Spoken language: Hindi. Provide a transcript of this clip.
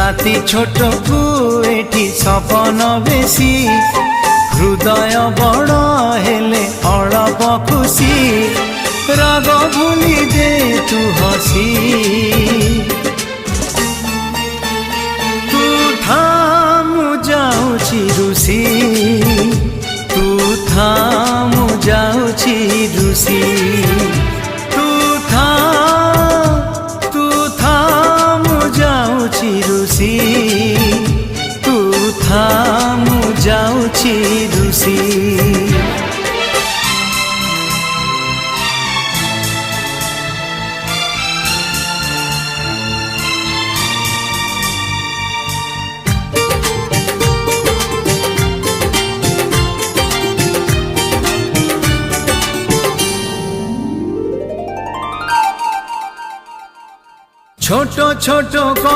राति छोट को एठी सपन बेसी हृदय बड़ हेले अळप खुशी राग भूली दे तू हसी तू थामु जाउछि रुसी तू थामु जाउछि रुसी तू थामु जाउछि रुसी तू थामु जाउछि रुसी छोटो छोटो